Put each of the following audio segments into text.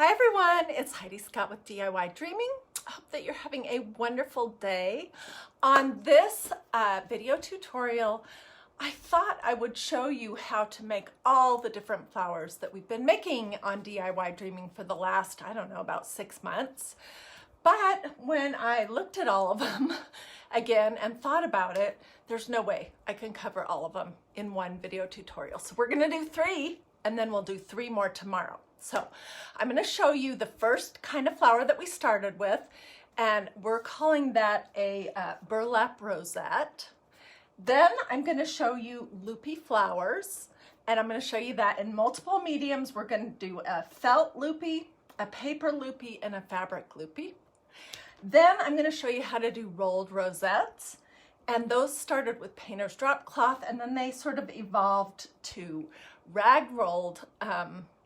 Hi everyone, it's Hiedi Scott with DiyDreaming. I hope that you're having a wonderful day. On this video tutorial, I thought I would show you how to make all the different flowers that we've been making on DiyDreaming for the last, I don't know, about 6 months. But when I looked at all of them again and thought about it, there's no way I can cover all of them in one video tutorial. So we're gonna do 3 and then we'll do 3 more tomorrow. So I'm going to show you the first kind of flower that we started with, and we're calling that a burlap rosette. Then I'm going to show you loopy flowers, and I'm going to show you that in multiple mediums. We're going to do a felt loopy, a paper loopy, and a fabric loopy. Then I'm going to show you how to do rolled rosettes, and those started with painter's drop cloth, and then they sort of evolved to rag rolled,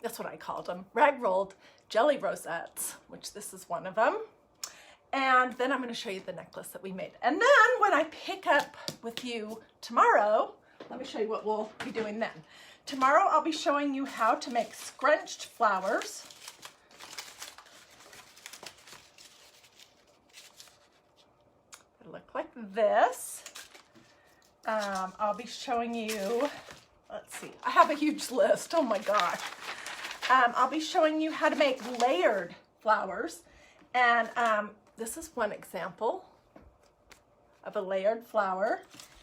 that's what I called them, rag rolled jelly rosettes, which this is one of them. And then I'm going to show you the necklace that we made. And then when I pick up with you tomorrow, let me show you what we'll be doing then. Tomorrow I'll be showing you how to make scrunched flowers. They look like this. I'll be showing you, let's see, I have a huge list, oh my gosh. I'll be showing you how to make layered flowers, and this is one example of a layered flower.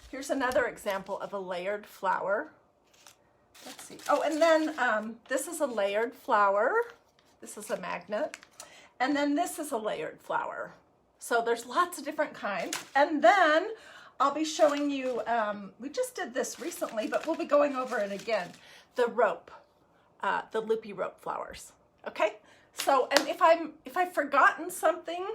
Here's another example of a layered flower. Let's see. Oh, and then this is a layered flower. This is a magnet. And then this is a layered flower. So there's lots of different kinds. And then I'll be showing you, we just did this recently, but we'll be going over it again, the rope. The loopy rope flowers. Okay, so and if I've forgotten something,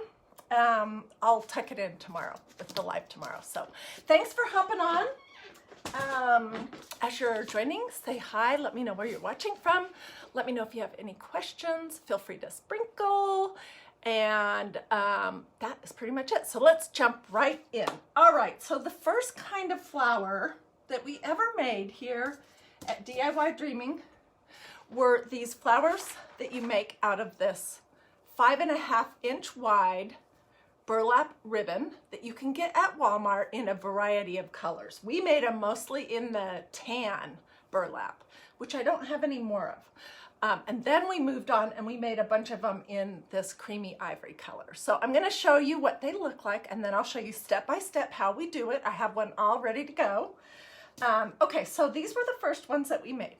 I'll tuck it in tomorrow with the live tomorrow. So thanks for hopping on. As you're joining, say hi. Let me know where you're watching from. Let me know if you have any questions. Feel free to sprinkle. And that is pretty much it. So let's jump right in. All right. So the first kind of flower that we ever made here at DiyDreaming were these flowers that you make out of this 5.5 inch wide burlap ribbon that you can get at Walmart in a variety of colors. We made them mostly in the tan burlap, which I don't have any more of. And then we moved on and we made a bunch of them in this creamy ivory color. So I'm gonna show you what they look like, and then I'll show you step by step how we do it. I have one all ready to go. Okay, so these were the first ones that we made.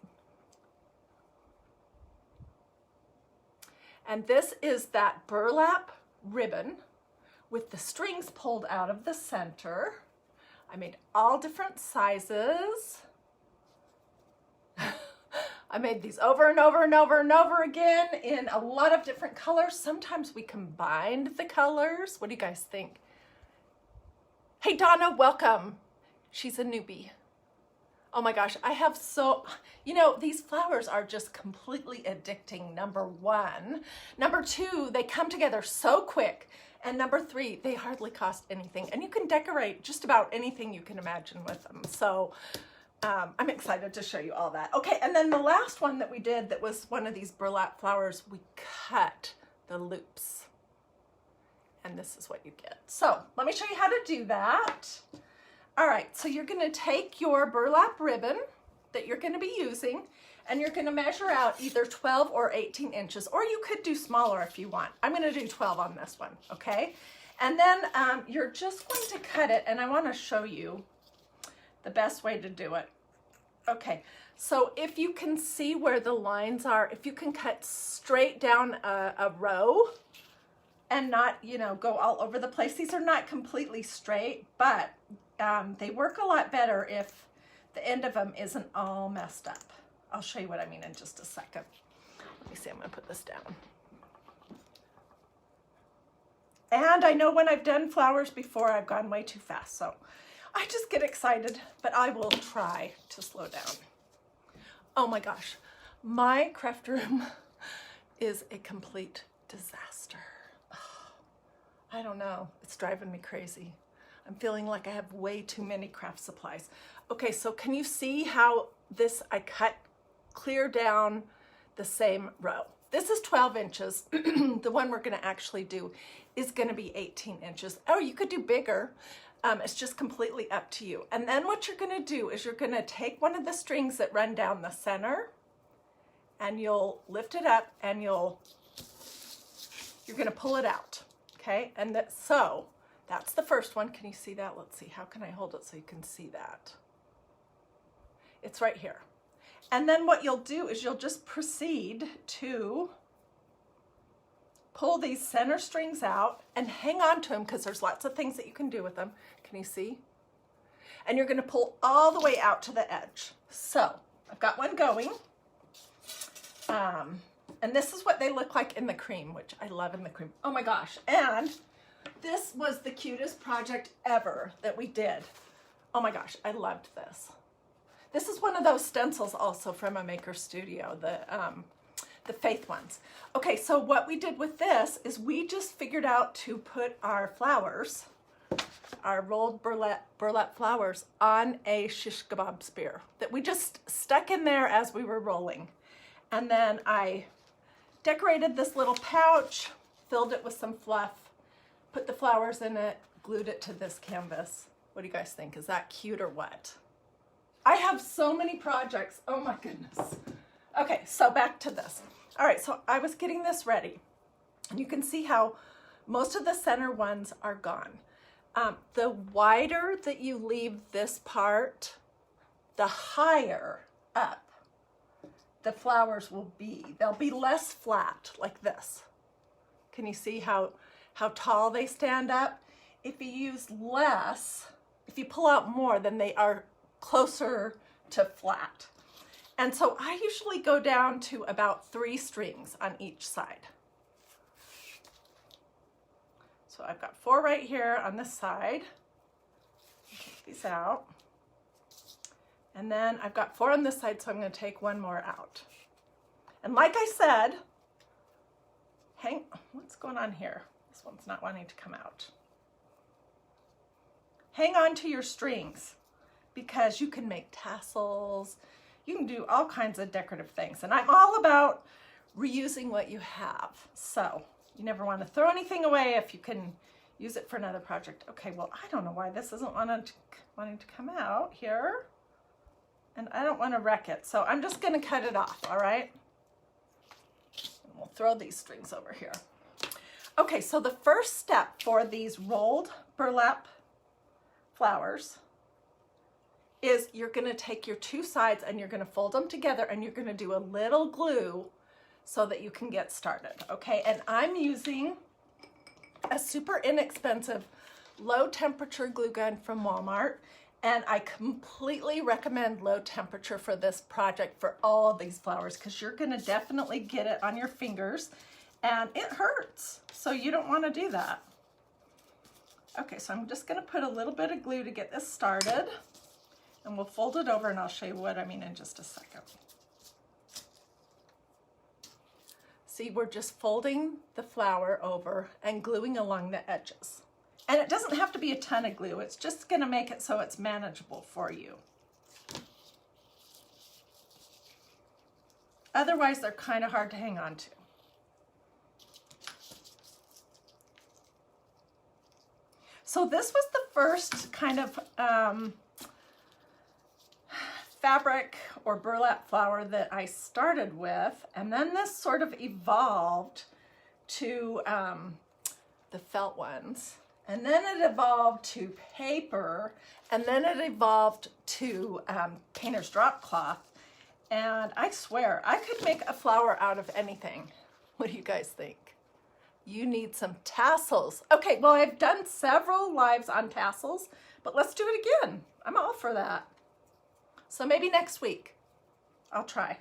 And this is that burlap ribbon with the strings pulled out of the center. I made all different sizes. I made these over and over and over and over again in a lot of different colors. Sometimes we combined the colors. What do you guys think? Hey Donna, welcome. She's a newbie. Oh my gosh, I have you know, these flowers are just completely addicting, number 1. Number 2, they come together so quick. And number 3, they hardly cost anything. And you can decorate just about anything you can imagine with them. So I'm excited to show you all that. Okay, and then the last one that we did that was one of these burlap flowers, we cut the loops. And this is what you get. So let me show you how to do that. All right, so you're gonna take your burlap ribbon that you're gonna be using, and you're gonna measure out either 12 or 18 inches, or you could do smaller if you want. I'm gonna do 12 on this one, okay? And then you're just going to cut it, and I wanna show you the best way to do it. Okay, so if you can see where the lines are, if you can cut straight down a row and not, you know, go all over the place. These are not completely straight, but they work a lot better if the end of them isn't all messed up. I'll show you what I mean in just a second. Let me see, I'm gonna put this down. And I know when I've done flowers before, I've gone way too fast, so I just get excited, but I will try to slow down. Oh my gosh, my craft room is a complete disaster. I don't know, it's driving me crazy. I'm feeling like I have way too many craft supplies. Okay, so can you see how this, I cut clear down the same row? this is 12 inches. The one we're gonna actually do is gonna be 18 inches. Oh, you could do bigger. It's just completely up to you. And then what you're gonna do is you're gonna take one of the strings that run down the center and you'll lift it up and you're gonna pull it out, okay? And so that's the first one. Can you see that? Let's see, how can I hold it so you can see that? It's right here. And then what you'll do is you'll just proceed to pull these center strings out and hang on to them because there's lots of things that you can do with them. Can you see? And you're gonna pull all the way out to the edge. So I've got one going. And this is what they look like in the cream, which I love in the cream. Oh my gosh. And this was the cutest project ever that we did. Oh my gosh, I loved this. This is one of those stencils also from a maker studio, the Faith ones. Okay, so what we did with this is we just figured out to put our flowers, our rolled burlap flowers, on a shish kebab spear that we just stuck in there as we were rolling. And then I decorated this little pouch, filled it with some fluff, put the flowers in it, glued it to this canvas. What do you guys think? Is that cute or what? I have so many projects. Oh my goodness. Okay, so back to this. All right, so I was getting this ready. And you can see how most of the center ones are gone. The wider that you leave this part, the higher up the flowers will be. They'll be less flat like this. Can you see how tall they stand up? If you use less, if you pull out more, then they are closer to flat. And so I usually go down to about 3 strings on each side. So I've got 4 right here on this side. Take these out. And then I've got 4 on this side, so I'm going to take 1 more out. And like I said, what's going on here? This one's not wanting to come out. Hang on to your strings because you can make tassels. You can do all kinds of decorative things. And I'm all about reusing what you have. So you never want to throw anything away if you can use it for another project. Okay, well, I don't know why this isn't wanting to come out here. And I don't want to wreck it, so I'm just going to cut it off, all right? And we'll throw these strings over here. Okay, so the first step for these rolled burlap flowers is you're going to take your 2 sides and you're going to fold them together and you're going to do a little glue so that you can get started, okay? And I'm using a super inexpensive low temperature glue gun from Walmart. And I completely recommend low temperature for this project for all of these flowers because you're going to definitely get it on your fingers and it hurts. So you don't want to do that. Okay, so I'm just going to put a little bit of glue to get this started and we'll fold it over and I'll show you what I mean in just a second. See, we're just folding the flower over and gluing along the edges. And it doesn't have to be a ton of glue. It's just going to make it so it's manageable for you. Otherwise, they're kind of hard to hang on to. So this was the first kind of fabric or burlap flower that I started with. And then this sort of evolved to the felt ones. And then it evolved to paper, and then it evolved to painter's drop cloth. And I swear, I could make a flower out of anything. What do you guys think? You need some tassels. Okay, well, I've done several lives on tassels, but let's do it again. I'm all for that. So maybe next week, I'll try.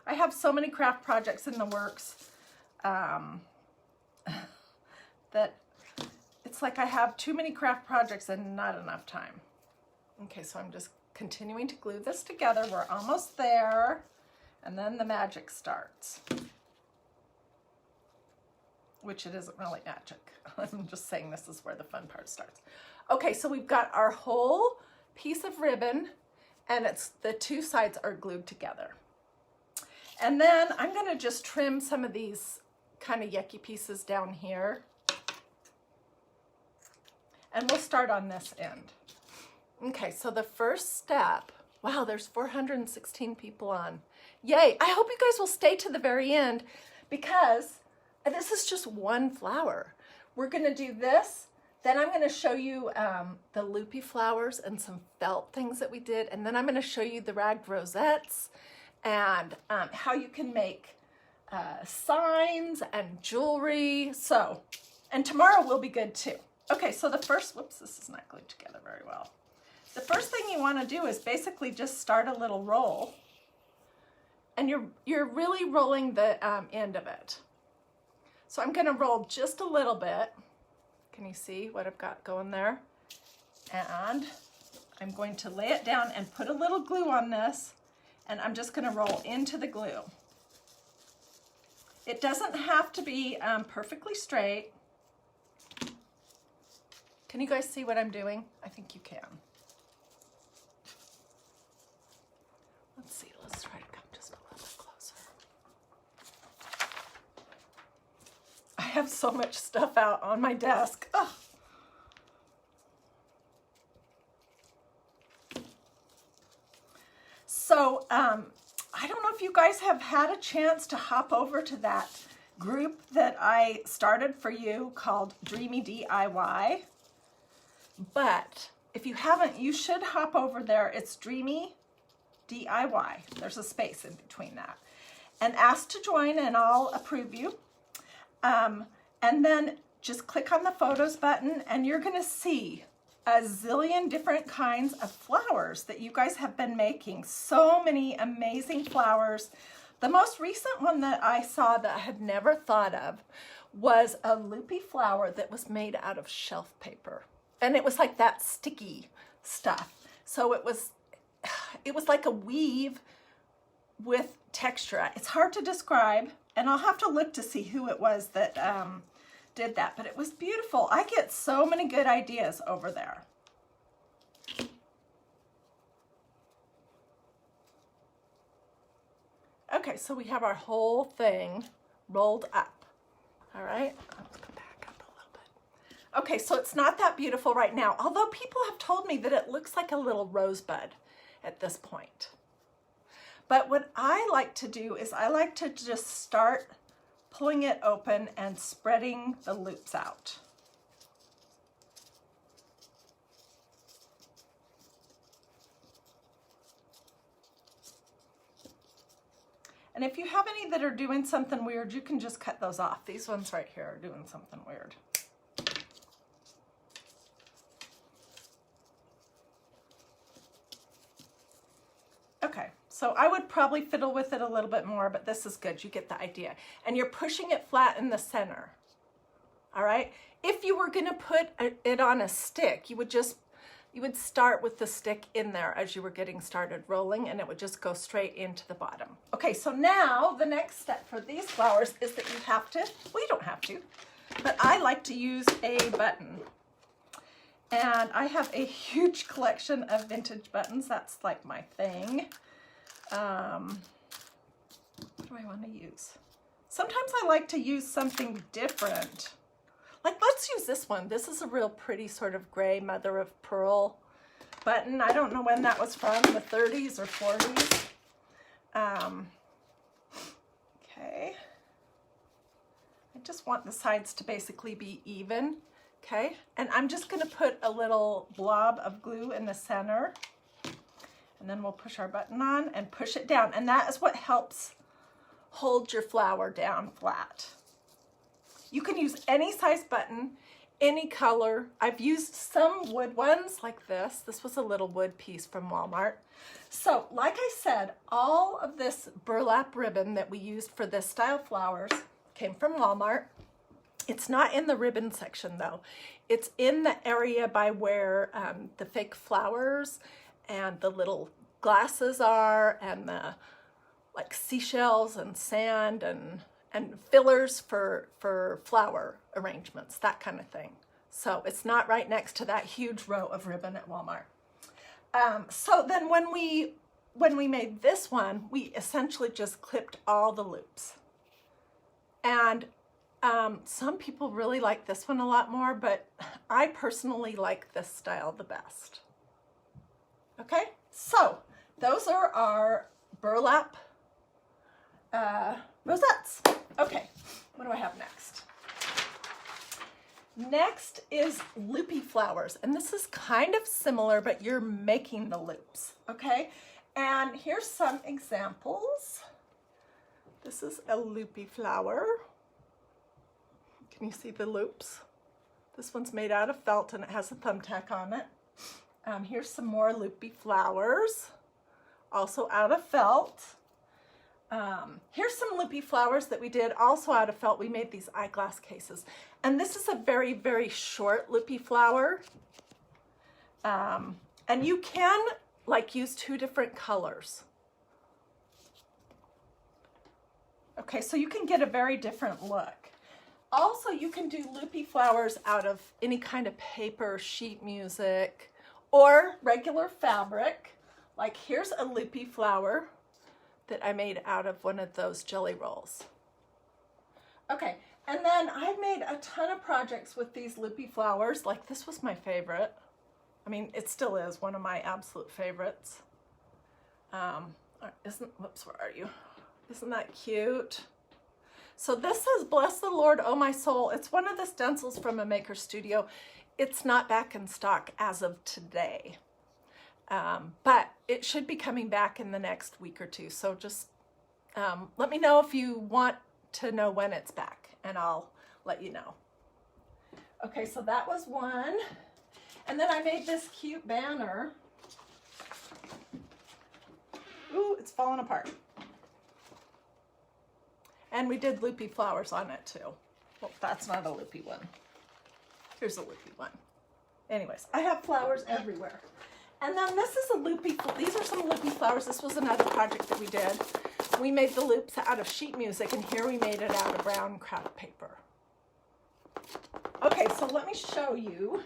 I have so many craft projects in the works that it's like I have too many craft projects and not enough time. Okay, so I'm just continuing to glue this together. We're almost there. And then the magic starts. Which it isn't really magic. I'm just saying this is where the fun part starts. Okay, so we've got our whole piece of ribbon and the 2 sides are glued together. And then I'm gonna just trim some of these kind of yucky pieces down here. And we'll start on this end. Okay, so the first step, wow, there's 416 people on. Yay, I hope you guys will stay to the very end because this is just one flower. We're gonna do this, then I'm gonna show you the loopy flowers and some felt things that we did, and then I'm gonna show you the ragged rosettes and how you can make signs and jewelry. So, and tomorrow will be good too. Okay, so the first, whoops, this is not glued together very well. The first thing you wanna do is basically just start a little roll, and you're really rolling the end of it. So I'm gonna roll just a little bit. Can you see what I've got going there? And I'm going to lay it down and put a little glue on this, and I'm just gonna roll into the glue. It doesn't have to be perfectly straight. Can you guys see what I'm doing? I think you can. Let's see, let's try to come just a little bit closer. I have so much stuff out on my desk. Ugh. So, I don't know if you guys have had a chance to hop over to that group that I started for you called Dreamy DIY. But if you haven't, you should hop over there. It's Dreamy DIY. There's a space in between that. And ask to join and I'll approve you. And then just click on the photos button and you're gonna see a zillion different kinds of flowers that you guys have been making. So many amazing flowers. The most recent one that I saw that I had never thought of was a loopy flower that was made out of shelf paper. And it was like that sticky stuff. So it was like a weave with texture. It's hard to describe, and I'll have to look to see who it was that did that, but it was beautiful. I get so many good ideas over there. Okay, so we have our whole thing rolled up. All right, let's go back up a little bit. Okay, so it's not that beautiful right now, although people have told me that it looks like a little rosebud at this point. But what I like to do is I like to just start pulling it open and spreading the loops out. And if you have any that are doing something weird, you can just cut those off. These ones right here are doing something weird. Okay, so I would probably fiddle with it a little bit more, but this is good. You get the idea. And you're pushing it flat in the center. All right? If you were gonna put it on a stick, you would start with the stick in there as you were getting started rolling, and it would just go straight into the bottom. Okay, so now the next step for these flowers is that you have to, well, you don't have to, but I like to use a button. And I have a huge collection of vintage buttons. That's like my thing. What do I want to use? Sometimes I like to use something different. Like, let's use this one. This is a real pretty sort of gray mother of pearl button. I don't know when that was from, the 30s or 40s. Okay. I just want the sides to basically be even. Okay, and I'm just gonna put a little blob of glue in the center, and then we'll push our button on and push it down, and that is what helps hold your flower down flat. You can use any size button, any color. I've used some wood ones like this. This was a little wood piece from Walmart. So, like I said, all of this burlap ribbon that we used for this style flowers came from Walmart. It's not in the ribbon section though. It's in the area by where the fake flowers and the little glasses are, and the like seashells and sand and fillers for flower arrangements, that kind of thing. So it's not right next to that huge row of ribbon at Walmart. So then when we when we made this one, we essentially just clipped all the loops. And some people really like this one a lot more, but I personally like this style the best. Okay, so those are our burlap rosettes. Okay, what do I have next? Next is Loopy Flowers, and this is kind of similar, but you're making the loops, okay? And here's some examples. This is a loopy flower. Can you see the loops? This one's made out of felt and it has a thumbtack on it. Here's some more loopy flowers, also out of felt. Here's some loopy flowers that we did also out of felt. We made these eyeglass cases. And this is a very, very short loopy flower. And you can like use 2 different colors. Okay, so you can get a very different look. Also, you can do loopy flowers out of any kind of paper, sheet music, or regular fabric. Like here's a loopy flower that I made out of one of those jelly rolls. Okay, and then I've made a ton of projects with these loopy flowers. Like this was my favorite. I mean, it still is one of my absolute favorites. Whoops, where are you? Isn't that cute? So this says, "Bless the Lord, oh my soul." It's one of the stencils from a maker studio. It's not back in stock as of today. But it should be coming back in the next week or 2. So just let me know if you want to know when it's back and I'll let you know. Okay, so that was one. And then I made this cute banner. Ooh, it's falling apart. And we did loopy flowers on it too. Well, that's not a loopy one. Here's a loopy one. Anyways, I have flowers everywhere. And then this is a loopy, these are some loopy flowers. This was another project that we did. We made the loops out of sheet music, and here we made it out of brown craft paper. Okay, so let me show you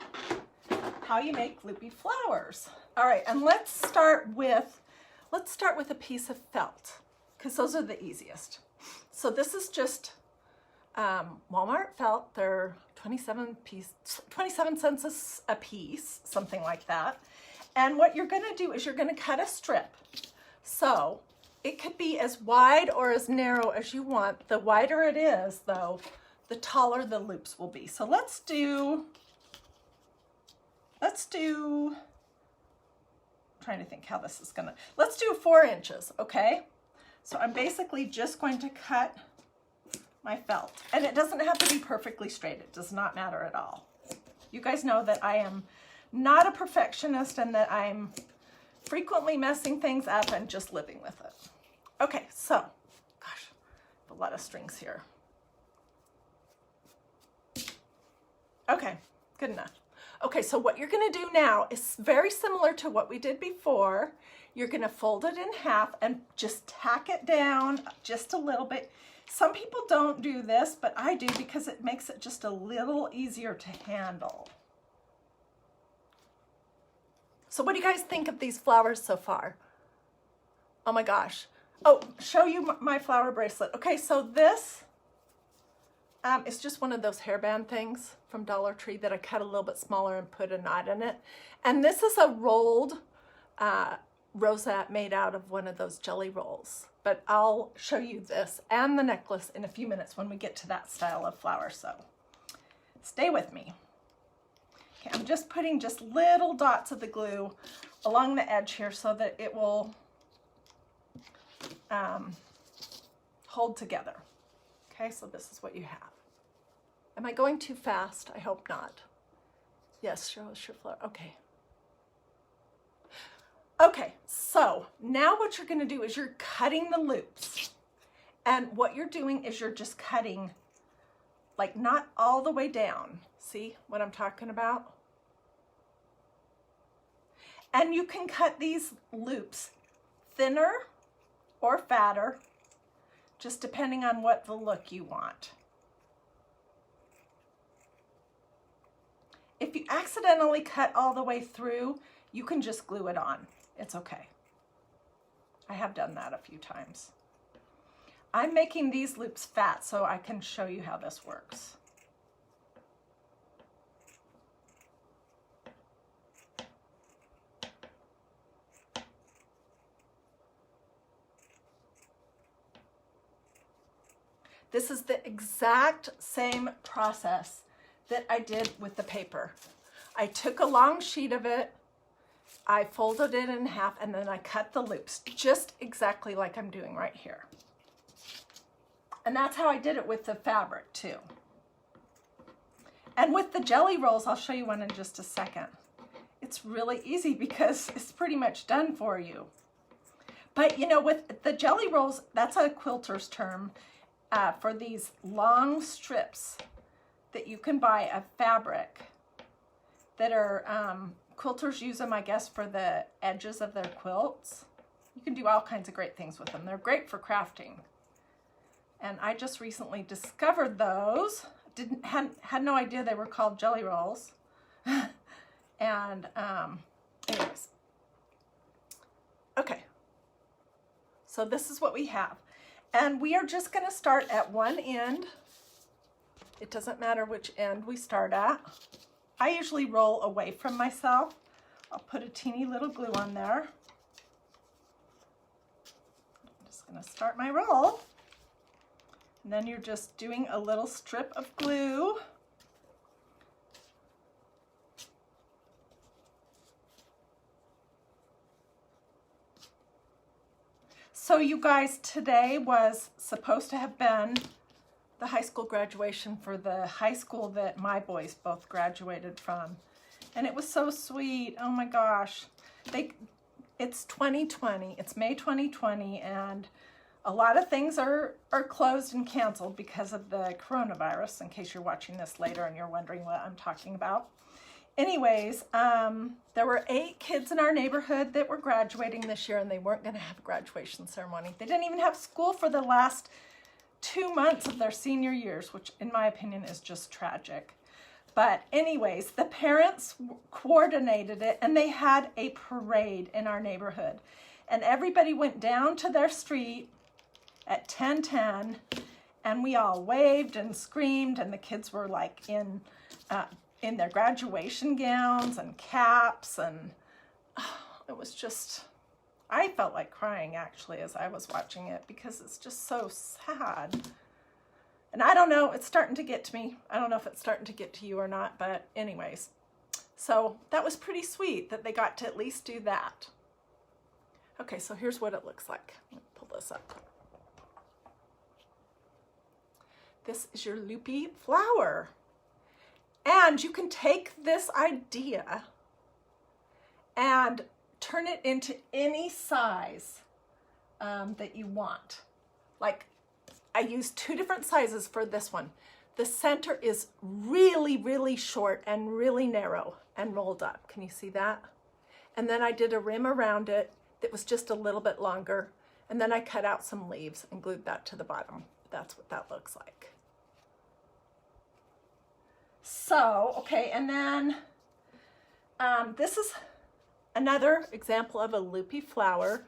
how you make loopy flowers. All right, and let's start with a piece of felt, because those are the easiest. So this is just Walmart felt. They're 27 cents a piece, something like that. And what you're gonna do is you're gonna cut a strip. So it could be as wide or as narrow as you want. The wider it is, though, the taller the loops will be. So let's do, I'm trying to think how this is gonna, let's do 4 inches, okay? So I'm basically just going to cut my felt. And it doesn't have to be perfectly straight. It does not matter at all. You guys know that I am not a perfectionist and that I'm frequently messing things up and just living with it. Okay, so, gosh, a lot of strings here. Okay, good enough. Okay, so what you're gonna do now is very similar to what we did before. You're gonna fold it in half and just tack it down just a little bit. Some people don't do this, but I do because it makes it just a little easier to handle. So what do you guys think of these flowers so far? Oh my gosh. Oh, show you my flower bracelet. Okay, so this is just one of those hairband things from Dollar Tree that I cut a little bit smaller and put a knot in it. And this is a rolled rosette made out of one of those jelly rolls. But I'll show you this and the necklace in a few minutes when we get to that style of flower. So stay with me. Okay, I'm just putting just little dots of the glue along the edge here so that it will hold together. Okay, so this is what you have. Am I going too fast? I hope not. Yes, show us your flower. Okay. Okay, so now what you're gonna do is you're cutting the loops. And what you're doing is you're just cutting, like not all the way down. See what I'm talking about? And you can cut these loops thinner or fatter, just depending on what the look you want. If you accidentally cut all the way through, you can just glue it on. It's okay. I have done that a few times. I'm making these loops fat so I can show you how this works. This is the exact same process that I did with the paper. I took a long sheet of it, I folded it in half, and then I cut the loops just exactly like I'm doing right here. And that's how I did it with the fabric too. And with the jelly rolls, I'll show you one in just a second. It's really easy because it's pretty much done for you. But you know, with the jelly rolls, that's a quilter's term for these long strips that you can buy of fabric that are, quilters use them, I guess, for the edges of their quilts. You can do all kinds of great things with them. They're great for crafting. And I just recently discovered those. Had no idea they were called jelly rolls. And anyways. Okay. So this is what we have. And we are just going to start at one end. It doesn't matter which end we start at. I usually roll away from myself. I'll put a teeny little glue on there. I'm just going to start my roll. And then you're just doing a little strip of glue. So you guys, today was supposed to have been the high school graduation for the high school that my boys both graduated from. And it was so sweet. Oh my gosh. It's 2020. It's May 2020, and a lot of things are closed and canceled because of the coronavirus, in case you're watching this later and you're wondering what I'm talking about. Anyways, there were 8 kids in our neighborhood that were graduating this year, and they weren't going to have a graduation ceremony. They didn't even have school for the last 2 months of their senior years, which in my opinion is just tragic. But anyways, the parents coordinated it, and they had a parade in our neighborhood. And everybody went down to their street at 10:10, and we all waved and screamed, and the kids were like in their graduation gowns and caps, and it was just, I felt like crying actually as I was watching it, because it's just so sad. And I don't know, it's starting to get to me. I don't know if it's starting to get to you or not, but anyways. So that was pretty sweet that they got to at least do that. Okay, so here's what it looks like. Let me pull this up. This is your loopy flower. And you can take this idea and turn it into any size that you want. Like, I used 2 different sizes for this one. The center is really, really short and really narrow and rolled up. Can you see that? And then I did a rim around it that was just a little bit longer. And then I cut out some leaves and glued that to the bottom. That's what that looks like. So, okay, and then this is another example of a loopy flower.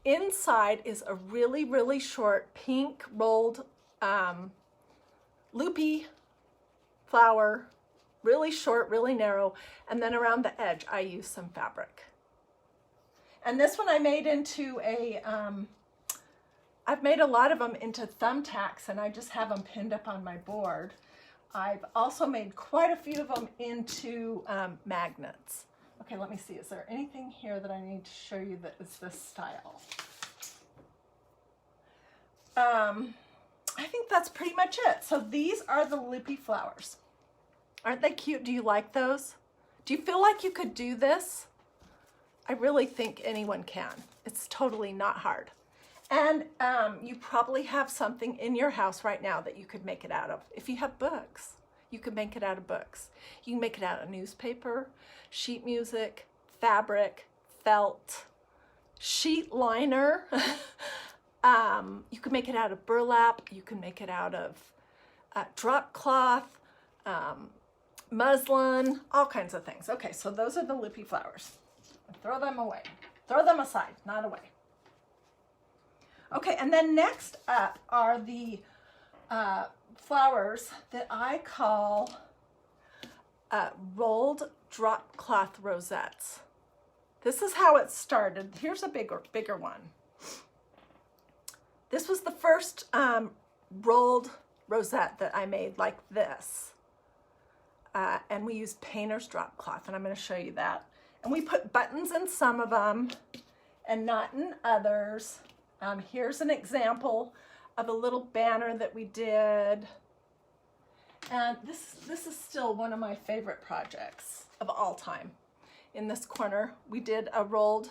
Inside is a really, really short pink rolled loopy flower, really short, really narrow, and then around the edge I used some fabric. And this one I made into a, I've made a lot of them into thumbtacks, and I just have them pinned up on my board. I've also made quite a few of them into magnets. Okay, let me see. Is there anything here that I need to show you that is this style? I think that's pretty much it. So these are the loopy flowers. Aren't they cute? Do you like those? Do you feel like you could do this? I really think anyone can. It's totally not hard. And you probably have something in your house right now that you could make it out of. If you have books, you could make it out of books. You can make it out of newspaper, sheet music, fabric, felt, sheet liner. You can make it out of burlap. You can make it out of drop cloth, muslin, all kinds of things. Okay, so those are the loopy flowers. Throw them away. Throw them aside, not away. Okay, and then next up are the flowers that I call rolled drop cloth rosettes. This is how it started. Here's a bigger one. This was the first rolled rosette that I made like this. And we used painter's drop cloth, and I'm going to show you that. And we put buttons in some of them and not in others. Here's an example of a little banner that we did. And this is still one of my favorite projects of all time. In this corner, we did a rolled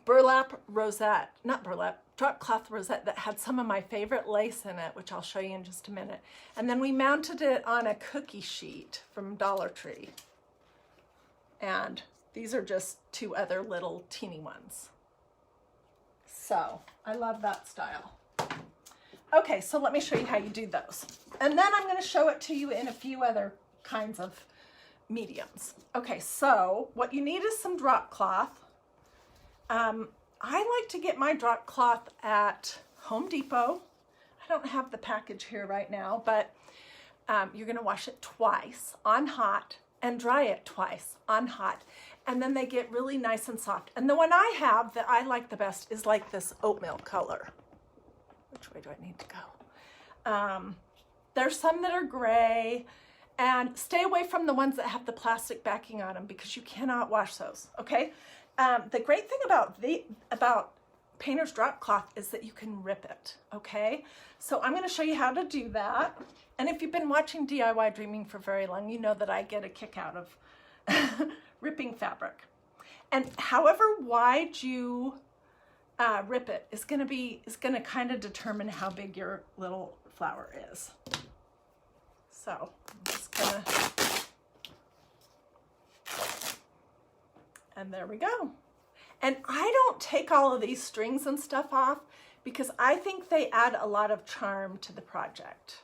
burlap rosette, not burlap, drop cloth rosette that had some of my favorite lace in it, which I'll show you in just a minute. And then we mounted it on a cookie sheet from Dollar Tree. And these are just two other little teeny ones. So I love that style. Okay, so let me show you how you do those. And then I'm going to show it to you in a few other kinds of mediums. Okay, so what you need is some drop cloth. I like to get my drop cloth at Home Depot. I don't have the package here right now, but you're going to wash it twice on hot and dry it twice on hot. And then they get really nice and soft. And the one I have that I like the best is like this oatmeal color. Which way do I need to go? There's some that are gray, and stay away from the ones that have the plastic backing on them because you cannot wash those, okay? The great thing about painter's drop cloth is that you can rip it, okay? So I'm gonna show you how to do that. And if you've been watching DIY Dreaming for very long, you know that I get a kick out of ripping fabric. And however wide you rip it is gonna kind of determine how big your little flower is. So I'm just gonna, and there we go. And I don't take all of these strings and stuff off because I think they add a lot of charm to the project.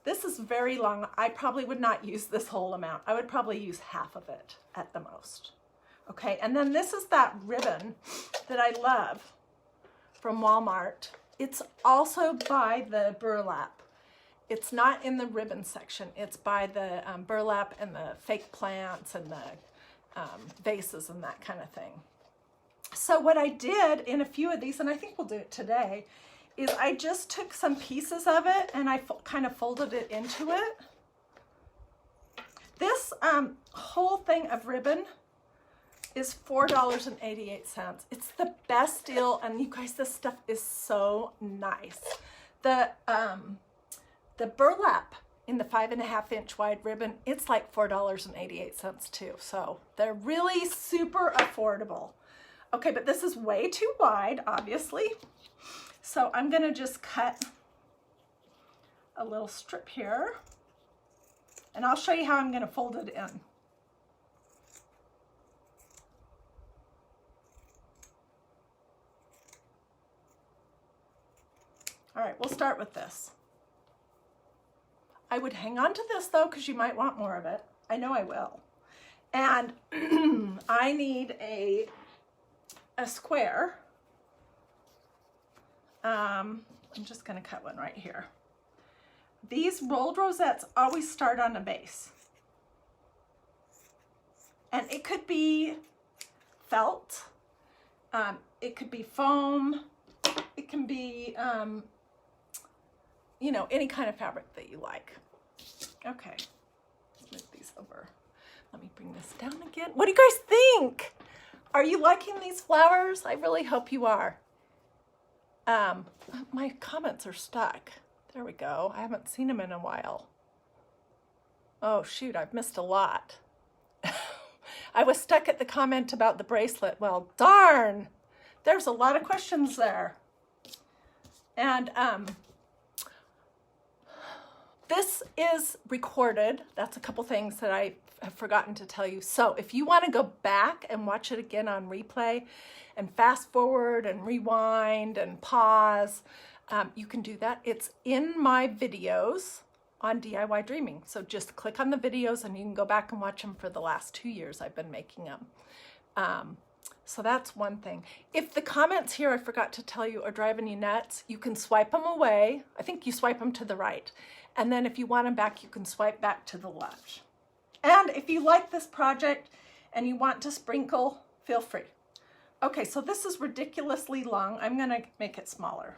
This is very long. I probably would not use this whole amount. I would probably use half of it at the most. Okay, and then this is that ribbon that I love from Walmart. It's also by the burlap. It's not in the ribbon section. It's by the burlap and the fake plants and the vases and that kind of thing. So what I did in a few of these, and I think we'll do it today, is I just took some pieces of it and I kind of folded it into it. This whole thing of ribbon is $4.88. It's the best deal, and you guys, this stuff is so nice. The burlap in the 5.5 inch wide ribbon, it's like $4.88 too. So they're really super affordable. Okay, but this is way too wide, obviously. So I'm gonna just cut a little strip here, and I'll show you how I'm gonna fold it in. All right, we'll start with this. I would hang on to this though, because you might want more of it. I know I will. And I need a square. I'm just gonna cut one right here. These rolled rosettes always start on a base. And it could be felt, it could be foam, it can be, you know, any kind of fabric that you like. Okay, let's move these over. Let me bring this down again. What do you guys think? Are you liking these flowers? I really hope you are. My comments are stuck. There we go. I haven't seen them in a while. Oh shoot, I've missed a lot. I was stuck at the comment about the bracelet. Well, darn, there's a lot of questions there. And this is recorded. That's a couple things that I have forgotten to tell you. So if you want to go back and watch it again on replay and fast forward and rewind and pause, you can do that. It's in my videos on DIY Dreaming. So just click on the videos and you can go back and watch them for the last 2 years I've been making them. So that's one thing. If the comments here, I forgot to tell you, are driving you nuts, you can swipe them away. I think you swipe them to the right. And then if you want them back, you can swipe back to the left. And if you like this project and you want to sprinkle, feel free. Okay, so this is ridiculously long. I'm gonna make it smaller.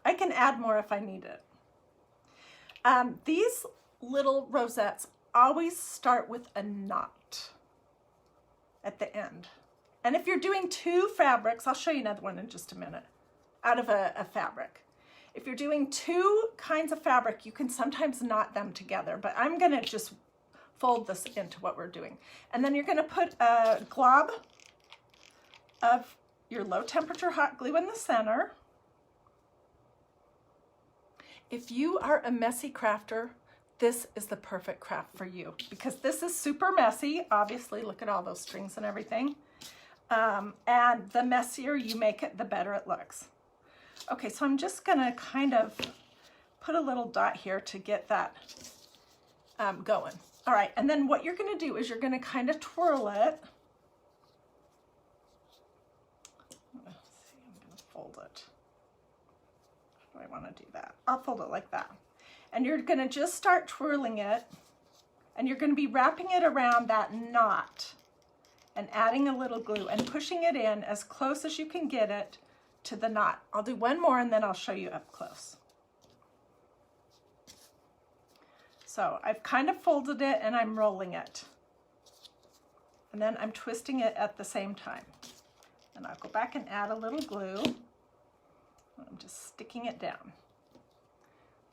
I can add more if I need it. These little rosettes always start with a knot at the end. And if you're doing two fabrics, I'll show you another one in just a minute, out of a fabric. If you're doing two kinds of fabric, you can sometimes knot them together, but I'm gonna just fold this into what we're doing. And then you're gonna put a glob of your low temperature hot glue in the center. If you are a messy crafter, this is the perfect craft for you because this is super messy. Obviously, look at all those strings and everything. And the messier you make it, the better it looks. Okay, so I'm just gonna kind of put a little dot here to get that going. All right, and then what you're gonna do is you're gonna kind of twirl it. Let's see, I'm gonna fold it. How do I wanna do that? I'll fold it like that. And you're gonna just start twirling it, and you're gonna be wrapping it around that knot and adding a little glue and pushing it in as close as you can get it to the knot. I'll do one more and then I'll show you up close. So I've kind of folded it and I'm rolling it. And then I'm twisting it at the same time. And I'll go back and add a little glue. I'm just sticking it down.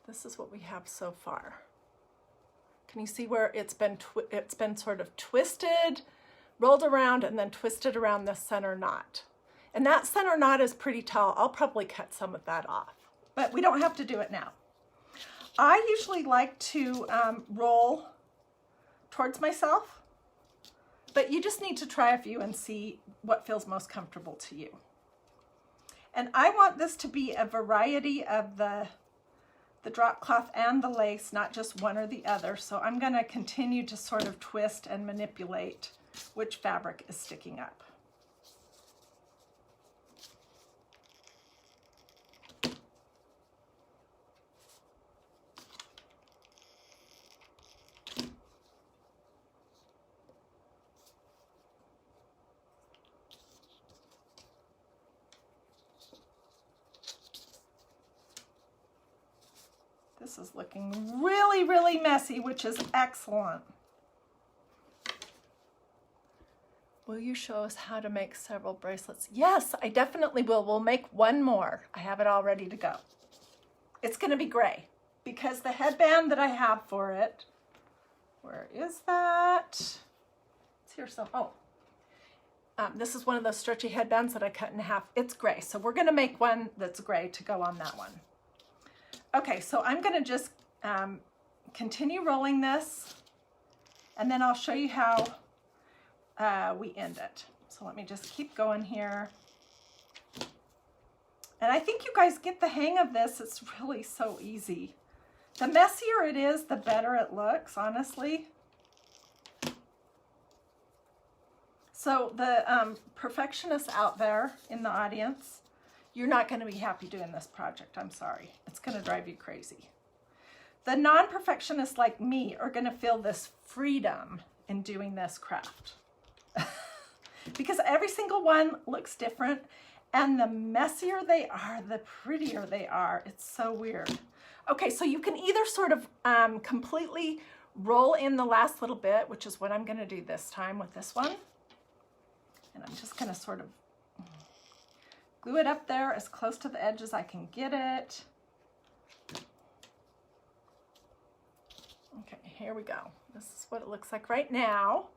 This is what we have so far. Can you see where it's been sort of twisted, rolled around, and then twisted around the center knot? And that center knot is pretty tall. I'll probably cut some of that off, but we don't have to do it now. I usually like to roll towards myself, but you just need to try a few and see what feels most comfortable to you. And I want this to be a variety of the drop cloth and the lace, not just one or the other. So I'm gonna continue to sort of twist and manipulate which fabric is sticking up. This is looking really, really messy, which is excellent. Will you show us how to make several bracelets? Yes, I definitely will. We'll make one more. I have it all ready to go. It's going to be gray because the headband that I have for it, where is that? It's here some. Oh, this is one of those stretchy headbands that I cut in half. It's gray, so we're going to make one that's gray to go on that one. Okay, so I'm going to just continue rolling this, and then I'll show you how we end it. So let me just keep going here. And I think you guys get the hang of this. It's really so easy. The messier it is, the better it looks, honestly. So the perfectionists out there in the audience, you're not going to be happy doing this project. I'm sorry. It's going to drive you crazy. The non-perfectionists like me are going to feel this freedom in doing this craft. Because every single one looks different, and the messier they are, the prettier they are. It's so weird. Okay, so you can either sort of completely roll in the last little bit, which is what I'm going to do this time with this one. And I'm just going to sort of glue it up there as close to the edge as I can get it. Okay, here we go. This is what it looks like right now.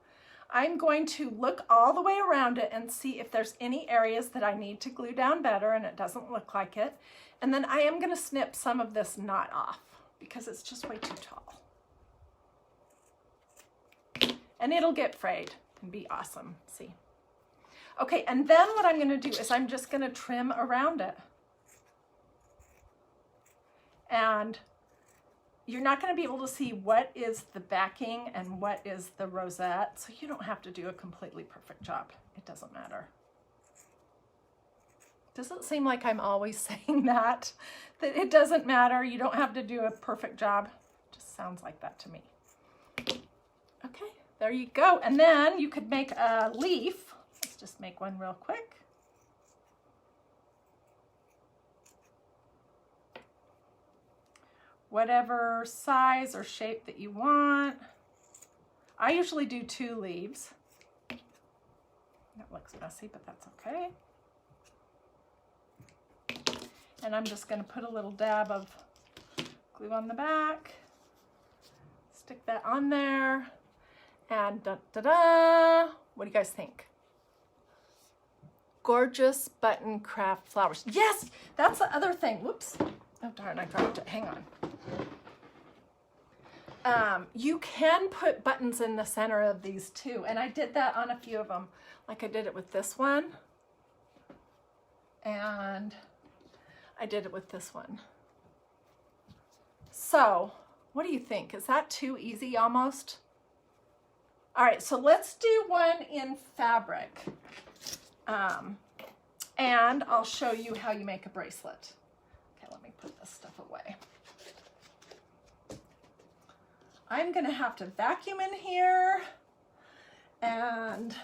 I'm going to look all the way around it and see if there's any areas that I need to glue down better and it doesn't look like it. And then I am going to snip some of this knot off because it's just way too tall. And it'll get frayed and be awesome. See? Okay, and then what I'm going to do is I'm just going to trim around it. And you're not going to be able to see what is the backing and what is the rosette, so you don't have to do a completely perfect job. It doesn't matter. Does it seem like I'm always saying that it doesn't matter, you don't have to do a perfect job? Just sounds like that to me. Okay, there you go. And then you could make a leaf. Let's just make one real quick. Whatever size or shape that you want. I usually do 2 leaves. That looks messy, but that's okay. And I'm just going to put a little dab of glue on the back. Stick that on there. And da-da-da! What do you guys think? Gorgeous button craft flowers. Yes, that's the other thing. Whoops. Oh darn, I dropped it. Hang on. You can put buttons in the center of these too, and I did that on a few of them. Like I did it with this one, and I did it with this one. So, what do you think? Is that too easy almost? All right, so let's do one in fabric. And I'll show you how you make a bracelet. Okay, let me put this stuff away. I'm gonna have to vacuum in here and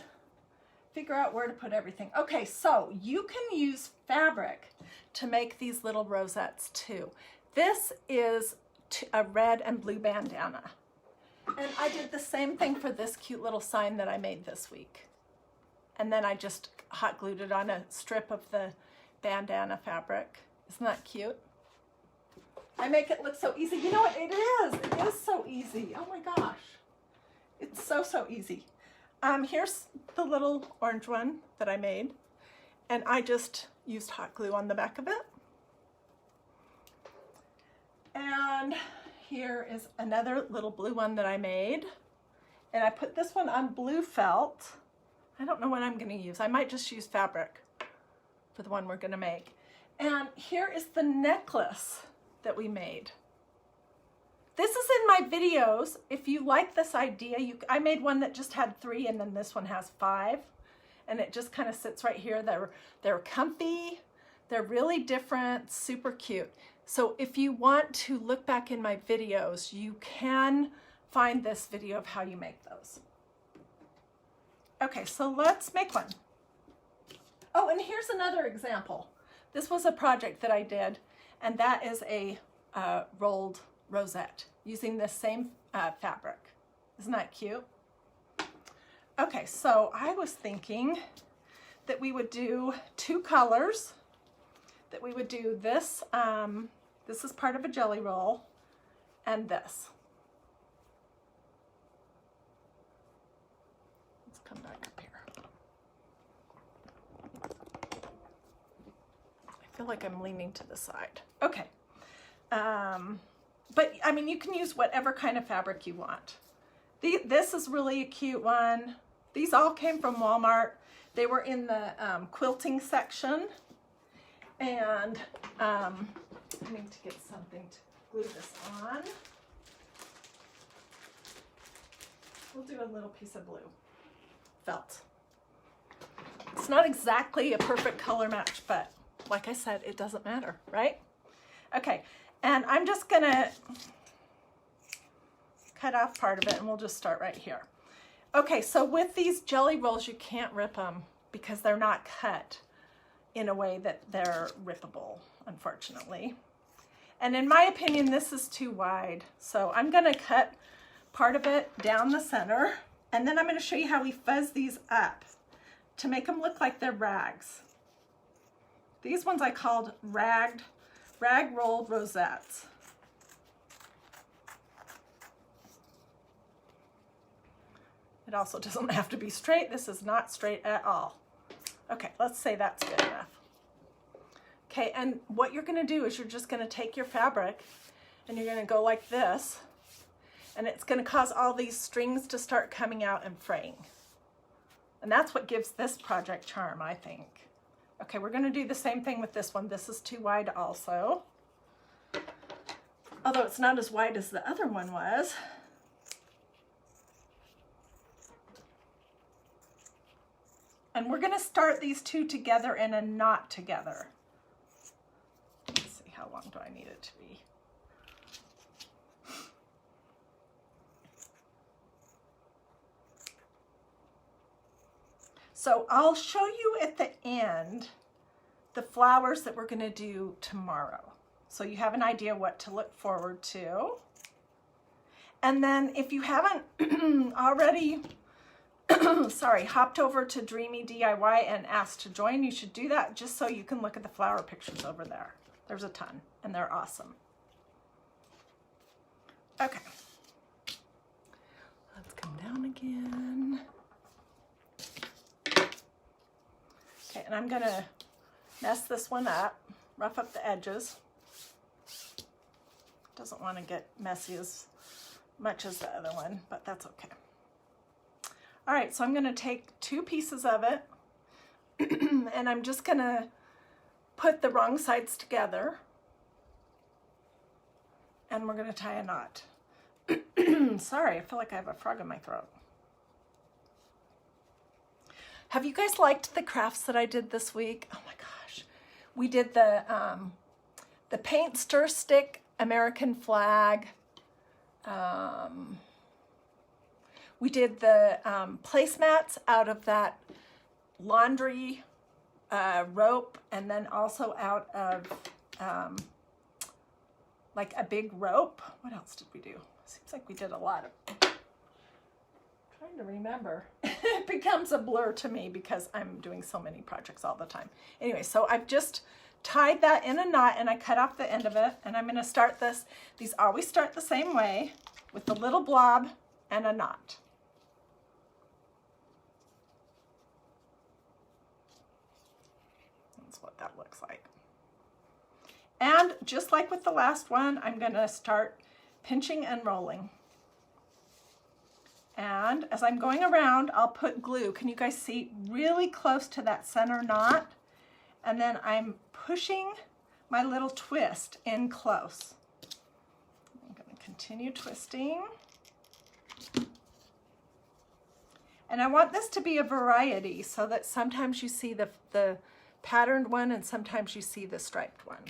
figure out where to put everything. Okay, so you can use fabric to make these little rosettes too. This is a red and blue bandana. And I did the same thing for this cute little sign that I made this week. And then I just hot glued it on a strip of the bandana fabric. Isn't that cute? I make it look so easy. You know what? It is so easy. Oh my gosh. It's so easy. Here's the little orange one that I made. And I just used hot glue on the back of it. And here is another little blue one that I made. And I put this one on blue felt. I don't know what I'm going to use. I might just use fabric for the one we're going to make. And here is the necklace that we made. This is in my videos. If you like this idea, I made one that just had 3 and then this one has 5. And it just kind of sits right here. They're comfy. They're really different, super cute. So if you want to look back in my videos, you can find this video of how you make those. Okay, so let's make one. Oh, and here's another example. This was a project that I did, and that is a rolled rosette using this same fabric. Isn't that cute? Okay, so I was thinking that we would do 2 colors, that we would do this, this is part of a jelly roll, and this. Let's come back up here. I feel like I'm leaning to the side. Okay. But I mean, you can use whatever kind of fabric you want. This is really a cute one. These all came from Walmart. They were in the quilting section. And I need to get something to glue this on. We'll do a little piece of blue felt. It's not exactly a perfect color match, but like I said, it doesn't matter, right? Okay, and I'm just gonna cut off part of it and we'll just start right here. Okay, so with these jelly rolls, you can't rip them because they're not cut in a way that they're rippable, unfortunately. And in my opinion, this is too wide. So I'm gonna cut part of it down the center, and then I'm gonna show you how we fuzz these up to make them look like they're rags. These ones I called rag rolled rosettes. It also doesn't have to be straight. This is not straight at all. Okay, let's say that's good enough. Okay, and what you're gonna do is you're just gonna take your fabric and you're gonna go like this, and it's gonna cause all these strings to start coming out and fraying. And that's what gives this project charm, I think. Okay, we're gonna do the same thing with this one. This is too wide also. although it's not as wide as the other one was. And we're going to start these two together in a knot together. Let's see, how long do I need it to be? So I'll show you at the end the flowers that we're going to do tomorrow, so you have an idea what to look forward to. And then if you haven't already sorry, hopped over to Dreamy DIY and asked to join, you should do that just so you can look at the flower pictures over there. There's a ton, and they're awesome. Okay. Let's come down again. Okay, and I'm gonna mess this one up, rough up the edges. Doesn't want to get messy as much as the other one, but that's okay. All right, so I'm going to take 2 pieces of it and I'm just going to put the wrong sides together and we're going to tie a knot. Sorry, I feel like I have a frog in my throat. Have you guys liked the crafts that I did this week? Oh my gosh. We did the paint stir stick American flag. We did the placemats out of that laundry rope, and then also out of like a big rope. What else did we do? Seems like we did a lot of, trying to remember. It becomes a blur to me because I'm doing so many projects all the time. Anyway, so I've just tied that in a knot and I cut off the end of it, and I'm gonna start this. These always start the same way, with a little blob and a knot. That's what that looks like. And just like with the last one, I'm gonna start pinching and rolling. And as I'm going around, I'll put glue. Can you guys see? Really close to that center knot. And then I'm pushing my little twist in close. I'm going to continue twisting. And I want this to be a variety so that sometimes you see the patterned one and sometimes you see the striped one.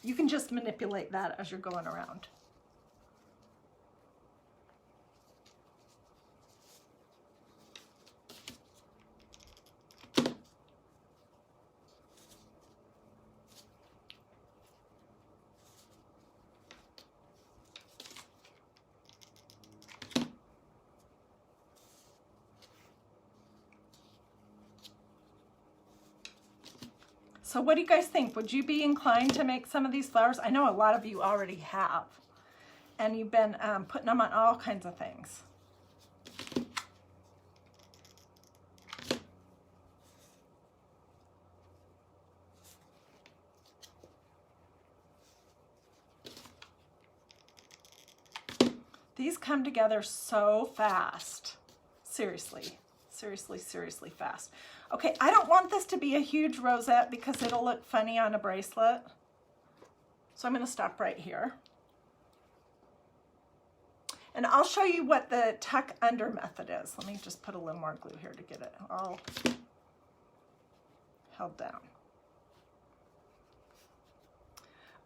You can just manipulate that as you're going around. So what do you guys think? Would you be inclined to make some of these flowers? I know a lot of you already have, and you've been putting them on all kinds of things. These come together so fast. Seriously, seriously, seriously fast. Okay, I don't want this to be a huge rosette because it'll look funny on a bracelet. So I'm going to stop right here. And I'll show you what the tuck under method is. Let me just put a little more glue here to get it all held down.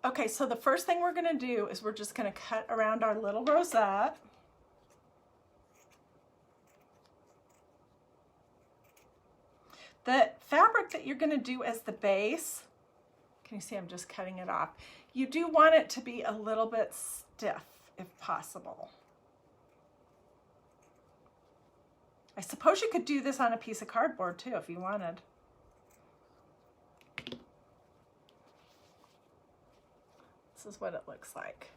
Okay, so the first thing we're going to do is we're just going to cut around our little rosette. The fabric that you're going to do as the base, can you see I'm just cutting it off? You do want it to be a little bit stiff if possible. I suppose you could do this on a piece of cardboard too if you wanted. This is what it looks like.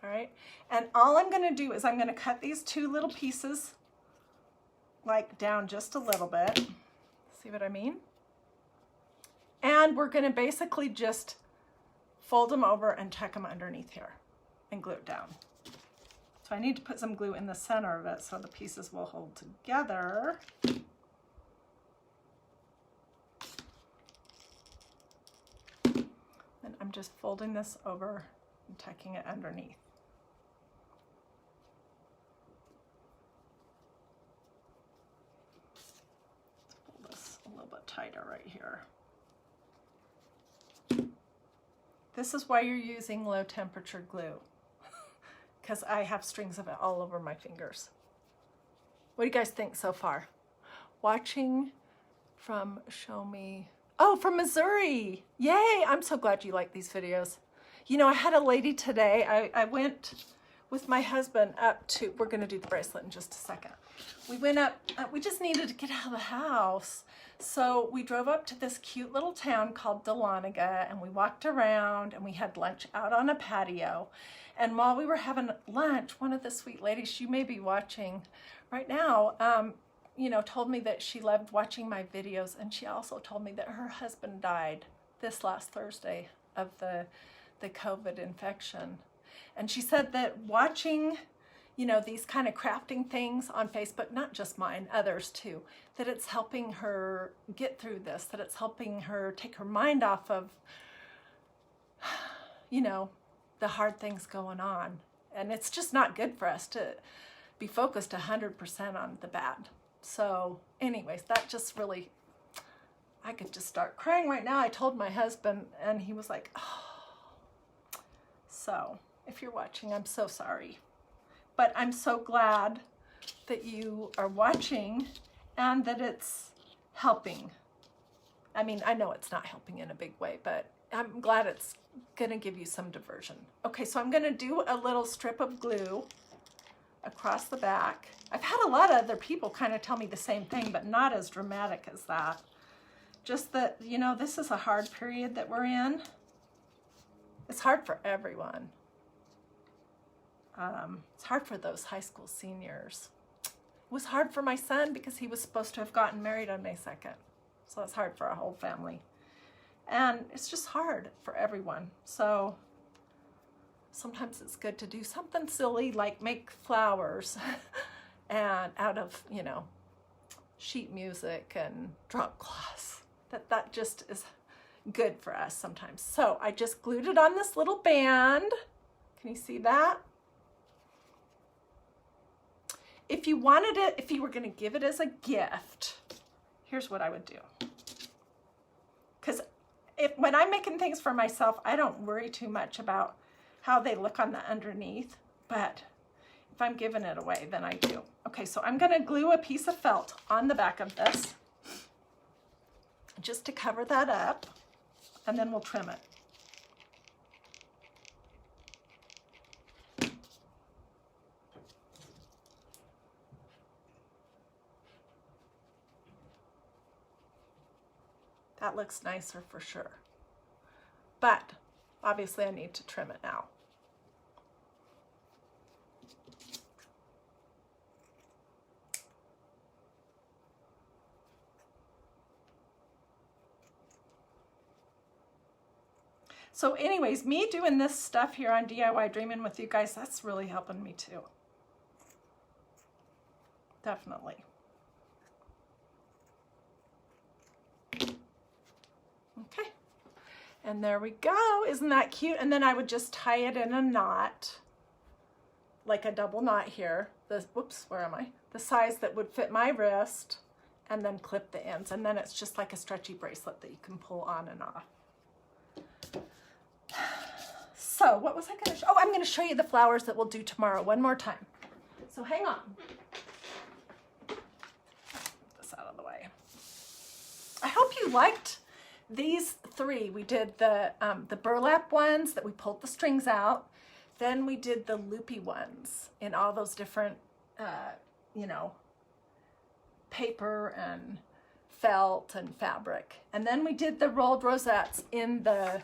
All right, and all I'm going to do is I'm going to cut these 2 little pieces like down just a little bit. See what I mean? And we're going to basically just fold them over and tuck them underneath here and glue it down. So I need to put some glue in the center of it so the pieces will hold together. And I'm just folding this over and tucking it underneath. Let's pull this a little bit tighter right here. This is why you're using low temperature glue, because I have strings of it all over my fingers. What do you guys think so far? Watching from Show Me. Oh, from Missouri. Yay, I'm so glad you like these videos. You know, I had a lady today, I went with my husband up to, we're gonna do the bracelet in just a second. We went up, we just needed to get out of the house. So we drove up to this cute little town called Dahlonega, and we walked around and we had lunch out on a patio. And while we were having lunch, one of the sweet ladies, you may be watching right now, you know, told me that she loved watching my videos, and she also told me that her husband died this last Thursday of the COVID infection. And she said that watching, you know, these kind of crafting things on Facebook, not just mine, others too, that it's helping her get through this, that it's helping her take her mind off of, you know, the hard things going on. And it's just not good for us to be focused 100% on the bad. So anyways, that just really, I could just start crying right now. I told my husband and he was like, oh. So if you're watching, I'm so sorry. But I'm so glad that you are watching and that it's helping. I mean, I know it's not helping in a big way, but I'm glad it's gonna give you some diversion. Okay, so I'm gonna do a little strip of glue across the back. I've had a lot of other people kind of tell me the same thing, but not as dramatic as that. Just that, you know, this is a hard period that we're in. It's hard for everyone. It's hard for those high school seniors. It was hard for my son because he was supposed to have gotten married on May 2nd. So it's hard for our whole family. And it's just hard for everyone. So sometimes it's good to do something silly like make flowers and out of, you know, sheet music and drop cloths. That just is good for us sometimes. So I just glued it on this little band. Can you see that? If you wanted it, if you were gonna give it as a gift, here's what I would do. Because when I'm making things for myself, I don't worry too much about how they look on the underneath, but if I'm giving it away, then I do. Okay, so I'm gonna glue a piece of felt on the back of this just to cover that up, and then we'll trim it. That looks nicer for sure. But obviously I need to trim it now. So anyways, me doing this stuff here on DIY Dreaming with you guys, that's really helping me too. Definitely. Okay, and there we go. Isn't that cute? And then I would just tie it in a knot, like a double knot here. Whoops, where am I? The size that would fit my wrist, and then clip the ends. And then it's just like a stretchy bracelet that you can pull on and off. So what was I gonna show? Oh, I'm gonna show you the flowers that we'll do tomorrow one more time. So hang on. Get this out of the way. I hope you liked these three. We did the burlap ones that we pulled the strings out. Then we did the loopy ones in all those different, you know, paper and felt and fabric. And then we did the rolled rosettes in the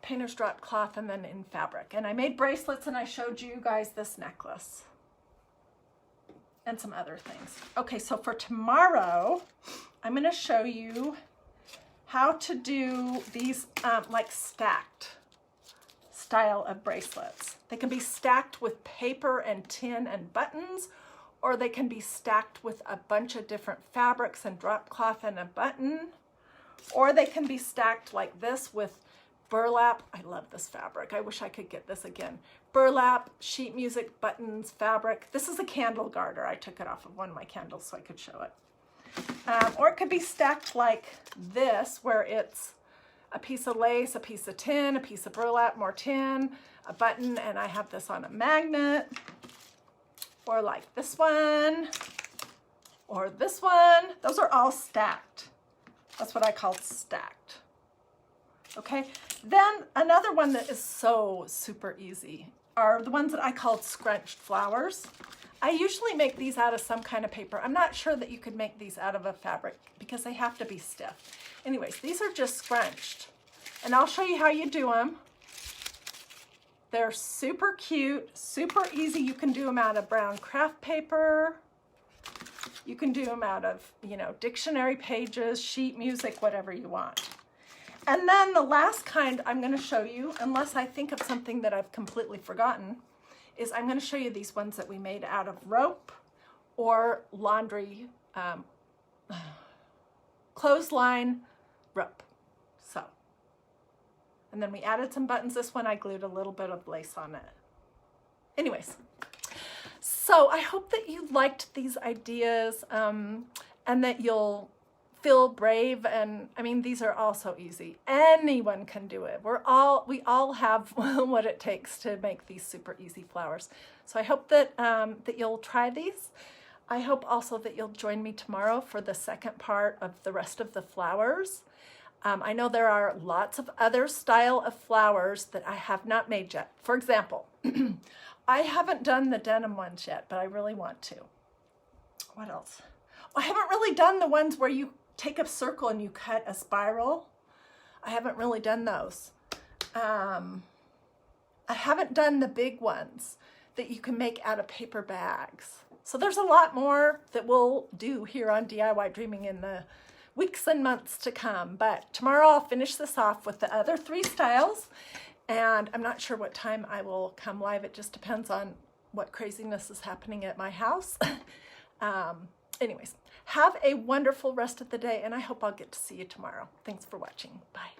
painter's drop cloth and then in fabric. And I made bracelets and I showed you guys this necklace and some other things. Okay, so for tomorrow, I'm going to show you how to do these like stacked style of bracelets. They can be stacked with paper and tin and buttons, or they can be stacked with a bunch of different fabrics and drop cloth and a button, or they can be stacked like this with burlap. I love this fabric. I wish I could get this again. Burlap, sheet music, buttons, fabric. This is a candle garter. I took it off of one of my candles so I could show it. Or it could be stacked like this, where it's a piece of lace, a piece of tin, a piece of burlap, more tin, a button, and I have this on a magnet. Or like this one, or this one. Those are all stacked. That's what I call stacked. Okay, then another one that is so super easy are the ones that I called scrunched flowers. I usually make these out of some kind of paper. I'm not sure that you could make these out of a fabric because they have to be stiff. Anyways, these are just scrunched, and I'll show you how you do them. They're super cute, super easy. You can do them out of brown craft paper. You can do them out of, you know, dictionary pages, sheet music, whatever you want. And then the last kind I'm going to show you, unless I think of something that I've completely forgotten, is I'm going to show you these ones that we made out of rope or laundry, clothesline rope. So, and then we added some buttons. This one I glued a little bit of lace on it. Anyways, so I hope that you liked these ideas and that you'll feel brave. And I mean, these are all so easy. Anyone can do it. We all have what it takes to make these super easy flowers. So I hope that that you'll try these. I hope also that you'll join me tomorrow for the second part of the rest of the flowers. I know there are lots of other style of flowers that I have not made yet. For example, I haven't done the denim ones yet, but I really want to. What else? I haven't really done the ones where you take a circle and you cut a spiral. I haven't really done those. I haven't done the big ones that you can make out of paper bags. So there's a lot more that we'll do here on DIY Dreaming in the weeks and months to come. But tomorrow I'll finish this off with the other 3 styles. And I'm not sure what time I will come live. It just depends on what craziness is happening at my house. Anyways, have a wonderful rest of the day, and I hope I'll get to see you tomorrow. Thanks for watching. Bye.